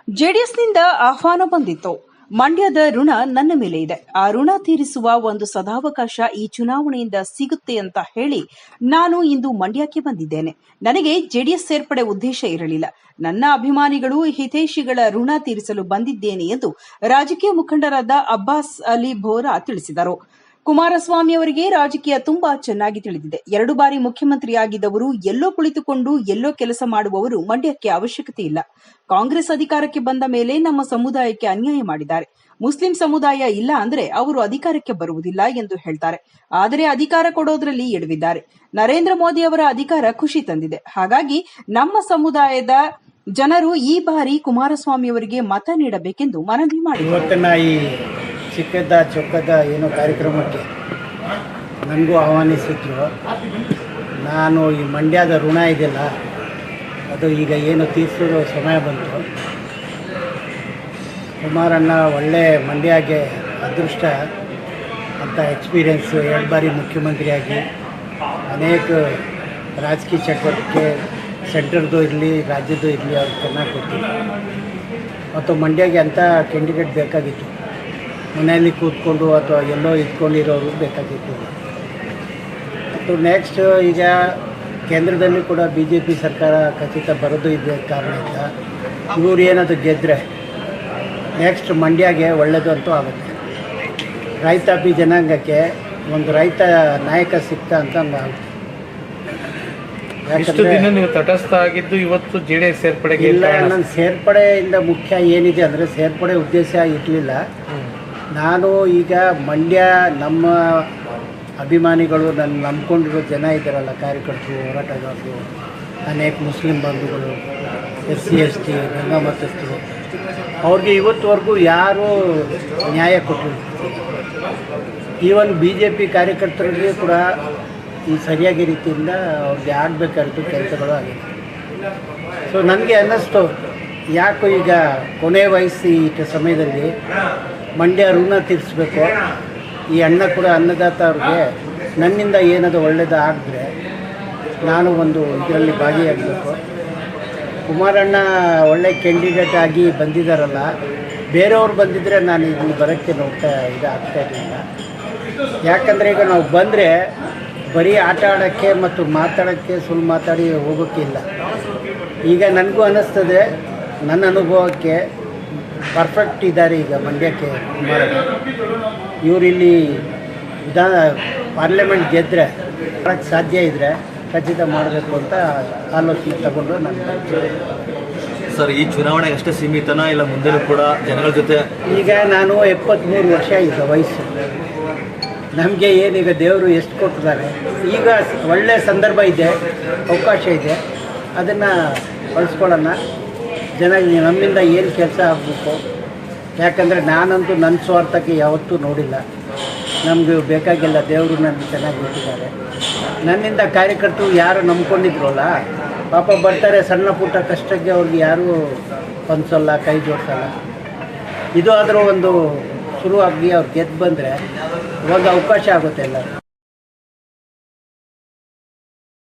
ಜೆಡಿಎಸ್ನಿಂದ ಆಹ್ವಾನ ಬಂದಿತ್ತು. ಮಂಡ್ಯದ ಋಣ ನನ್ನ ಮೇಲೆ ಇದೆ. ಆ ಋಣ ತೀರಿಸುವ ಒಂದು ಸದಾವಕಾಶ ಈ ಚುನಾವಣೆಯಿಂದ ಸಿಗುತ್ತೆ ಅಂತ ಹೇಳಿ ನಾನು ಇಂದು ಮಂಡ್ಯಕ್ಕೆ ಬಂದಿದ್ದೇನೆ. ನನಗೆ ಜೆಡಿಎಸ್ ಸೇರ್ಪಡೆ ಉದ್ದೇಶ ಇರಲಿಲ್ಲ. ನನ್ನ ಅಭಿಮಾನಿಗಳು, ಹಿತೈಷಿಗಳ ಋಣ ತೀರಿಸಲು ಬಂದಿದ್ದೇನೆ ಎಂದು ರಾಜಕೀಯ ಮುಖಂಡರಾದ ಅಬ್ಬಾಸ್ ಅಲಿ ಬೋರಾ ತಿಳಿಸಿದರು. ಕುಮಾರಸ್ವಾಮಿ ಅವರಿಗೆ ರಾಜಕೀಯ ತುಂಬಾ ಚೆನ್ನಾಗಿ ತಿಳಿದಿದೆ. 2 ಬಾರಿ ಮುಖ್ಯಮಂತ್ರಿಯಾಗಿದ್ದವರು, ಎಲ್ಲೋ ಕುಳಿತುಕೊಂಡು ಎಲ್ಲೋ ಕೆಲಸ ಮಾಡುವವರು ಮಂಡ್ಯಕ್ಕೆ ಅವಶ್ಯಕತೆ ಇಲ್ಲ. ಕಾಂಗ್ರೆಸ್ ಅಧಿಕಾರಕ್ಕೆ ಬಂದ ಮೇಲೆ ನಮ್ಮ ಸಮುದಾಯಕ್ಕೆ ಅನ್ಯಾಯ ಮಾಡಿದ್ದಾರೆ. ಮುಸ್ಲಿಂ ಸಮುದಾಯ ಇಲ್ಲ ಅಂದ್ರೆ ಅವರು ಅಧಿಕಾರಕ್ಕೆ ಬರುವುದಿಲ್ಲ ಎಂದು ಹೇಳ್ತಾರೆ. ಆದರೆ ಅಧಿಕಾರ ಕೊಡೋದ್ರಲ್ಲಿ ಎಡವಿದ್ದಾರೆ. ನರೇಂದ್ರ ಮೋದಿ ಅವರ ಅಧಿಕಾರ ಖುಷಿ ತಂದಿದೆ. ಹಾಗಾಗಿ ನಮ್ಮ ಸಮುದಾಯದ ಜನರು ಈ ಬಾರಿ ಕುಮಾರಸ್ವಾಮಿ ಅವರಿಗೆ ಮತ ನೀಡಬೇಕೆಂದು ಮನವಿ ಮಾಡಿದರು. ಚಿಕ್ಕದ ಚೊಕ್ಕದ ಏನೋ ಕಾರ್ಯಕ್ರಮಕ್ಕೆ ನನಗೂ ಆಹ್ವಾನಿಸಿದ್ರು. ನಾನು ಈ ಮಂಡ್ಯದ ಋಣ ಇದೆಯಲ್ಲ, ಅದು ಈಗ ಏನು ತೀರಿಸೋ ಸಮಯ ಬಂತು. ಕುಮಾರಣ್ಣ ಒಳ್ಳೆ ಮಂಡ್ಯಗೆ ಅದೃಷ್ಟ ಅಂತ ಎಕ್ಸ್ಪೀರಿಯೆನ್ಸು, 2 ಬಾರಿ ಮುಖ್ಯಮಂತ್ರಿಯಾಗಿ ಅನೇಕ ರಾಜಕೀಯ ಚಟುವಟಿಕೆ ಸೆಂಟ್ರದ್ದು ಇರಲಿ ರಾಜ್ಯದ್ದು ಇರಲಿ ಅವ್ರು ಚೆನ್ನಾಗಿ ಗೊತ್ತಿಲ್ಲ. ಮತ್ತು ಮಂಡ್ಯಗೆ ಅಂಥ ಕ್ಯಾಂಡಿಡೇಟ್ ಬೇಕಾಗಿತ್ತು. ಮನೆಯಲ್ಲಿ ಕೂತ್ಕೊಂಡು ಅಥವಾ ಎಲ್ಲೋ ಇಟ್ಕೊಂಡಿರೋರು ಬೇಕಾಗಿತ್ತು. ಮತ್ತು ನೆಕ್ಸ್ಟ್ ಈಗ ಕೇಂದ್ರದಲ್ಲಿ ಕೂಡ BJP ಸರ್ಕಾರ ಖಚಿತ ಬರೋದು ಇದೆ ಕಾರಣದಿಂದ ಇವರು ಏನಾದರೂ ಗೆದ್ದರೆ ನೆಕ್ಸ್ಟ್ ಮಂಡ್ಯಗೆ ಒಳ್ಳೆಯದು ಅಂತೂ ಆಗುತ್ತೆ. ರೈತಾಪಿ ಜನಾಂಗಕ್ಕೆ ಒಂದು ರೈತ ನಾಯಕ ಸಿಗ್ತಾ ಅಂತ ಆಗುತ್ತೆ. ಯಾಕಂದರೆ ನೀವು ತಟಸ್ಥ ಆಗಿದ್ದು ಇವತ್ತು JDS ಸೇರ್ಪಡೆಗೆ ಇಲ್ಲ. ನನ್ನ ಸೇರ್ಪಡೆಯಿಂದ ಮುಖ್ಯ ಏನಿದೆ ಅಂದರೆ ಸೇರ್ಪಡೆ ಉದ್ದೇಶ ಇರಲಿಲ್ಲ. ನಾನು ಈಗ ಮಂಡ್ಯ ನಮ್ಮ ಅಭಿಮಾನಿಗಳು, ನನ್ನ ನಂಬ್ಕೊಂಡಿರೋ ಜನ ಇದ್ದಾರಲ್ಲ, ಕಾರ್ಯಕರ್ತರು, ಹೋರಾಟಗಾರರು, ಅನೇಕ ಮುಸ್ಲಿಂ ಬಂಧುಗಳು, SC ST ಗಂಗಾ ಮತಸ್ಥರು, ಅವ್ರಿಗೆ ಇವತ್ತುವರೆಗೂ ಯಾರೂ ನ್ಯಾಯ ಕೊಟ್ಟಿಲ್ಲ. ಈವನ್ BJP ಕಾರ್ಯಕರ್ತರಿಗೆ ಕೂಡ ಈ ಸರಿಯಾಗಿ ರೀತಿಯಿಂದ ಅವ್ರಿಗೆ ಆಗಬೇಕಾಗಿತ್ತು ಕೆಲಸಗಳು ಆಗಿದೆ. ಸೊ ನನಗೆ ಅನ್ನಿಸ್ತು, ಯಾಕೋ ಈಗ ಕೊನೆ ವಯಸ್ಸು ಈ ಸಮಯದಲ್ಲಿ ಮಂಡ್ಯ ಋಣ ತೀರಿಸ್ಬೇಕು. ಈ ಅಣ್ಣ ಕೂಡ ಅನ್ನದಾತ ಅವ್ರಿಗೆ ನನ್ನಿಂದ ಏನಾದರೂ ಒಳ್ಳೆಯದು ಆಗಿದ್ರೆ ನಾನು ಒಂದು ಇದರಲ್ಲಿ ಭಾಗಿಯಾಗಬೇಕು. ಕುಮಾರಣ್ಣ ಒಳ್ಳೆ ಕ್ಯಾಂಡಿಡೇಟ್ ಆಗಿ ಬಂದಿದ್ದಾರಲ್ಲ, ಬೇರೆಯವ್ರು ಬಂದಿದ್ದರೆ ನಾನು ಇಲ್ಲಿ ಬರೋಕ್ಕೆ ಆಗ್ತಾಯಿರಲಿಲ್ಲ. ಯಾಕಂದರೆ ಈಗ ನಾವು ಬಂದರೆ ಬರೀ ಆಟ ಆಡೋಕ್ಕೆ ಮತ್ತು ಮಾತಾಡೋಕ್ಕೆ ಸುಳ್ಳು ಮಾತಾಡಿ ಹೋಗೋಕ್ಕಿಲ್ಲ. ಈಗ ನನಗೂ ಅನ್ನಿಸ್ತದೆ, ನನ್ನ ಅನುಭವಕ್ಕೆ ಪರ್ಫೆಕ್ಟ್ ಇದ್ದಾರೆ ಈಗ ಮಂಡ್ಯಕ್ಕೆ ಕುಮಾರಣ್ಣ. ಇವರಿಲ್ಲಿ ಪಾರ್ಲಿಮೆಂಟ್ ಗೆದ್ದರೆ ಮಾಡೋಕ್ಕೆ ಸಾಧ್ಯ ಇದ್ದರೆ ಖಚಿತ ಮಾಡಬೇಕು ಅಂತ ಆಲೋಚನೆ ತಗೊಂಡು ನಾನು ಸರ್, ಈ ಚುನಾವಣೆ ಅಷ್ಟೇ ಸೀಮಿತನಾ ಇಲ್ಲ ಮುಂದೆ ಕೂಡ ಜನಗಳ ಜೊತೆ? ಈಗ ನಾನು 73 ವರ್ಷ ಈಗ ವಯಸ್ಸು. ನಮಗೆ ಏನೀಗ ದೇವರು ಎಷ್ಟು ಕೊಟ್ಟಿದ್ದಾರೆ. ಈಗ ಒಳ್ಳೆಯ ಸಂದರ್ಭ ಇದೆ, ಅವಕಾಶ ಇದೆ, ಅದನ್ನು ಬಳಸ್ಕೊಳ್ಳೋಣ. ಜನ ನಮ್ಮಿಂದ ಏನು ಕೆಲಸ ಆಗಬೇಕು. ಯಾಕಂದರೆ ನಾನಂತೂ ನನ್ನ ಸ್ವಾರ್ಥಕ್ಕೆ ಯಾವತ್ತೂ ನೋಡಿಲ್ಲ. ನಮಗೆ ಬೇಕಾಗಿಲ್ಲ, ದೇವರು ನನ್ನ ಚೆನ್ನಾಗಿ ಬಿಟ್ಟಿದ್ದಾರೆ. ನನ್ನಿಂದ ಕಾರ್ಯಕರ್ತರು ಯಾರು ನಂಬ್ಕೊಂಡಿದ್ರಲ್ಲ, ಪಾಪ ಬರ್ತಾರೆ, ಸಣ್ಣ ಪುಟ್ಟ ಕಷ್ಟಕ್ಕೆ ಅವ್ರಿಗೆ ಯಾರೂ ಹೊಂದಿಸಲ್ಲ, ಕೈ ಜೋಡಿಸಲ್ಲ. ಇದು ಆದರೂ ಒಂದು ಶುರುವಾಗಿ ಅವ್ರು ಗೆದ್ದು ಬಂದರೆ ಒಂದು ಅವಕಾಶ ಆಗುತ್ತೆ ಎಲ್ಲ.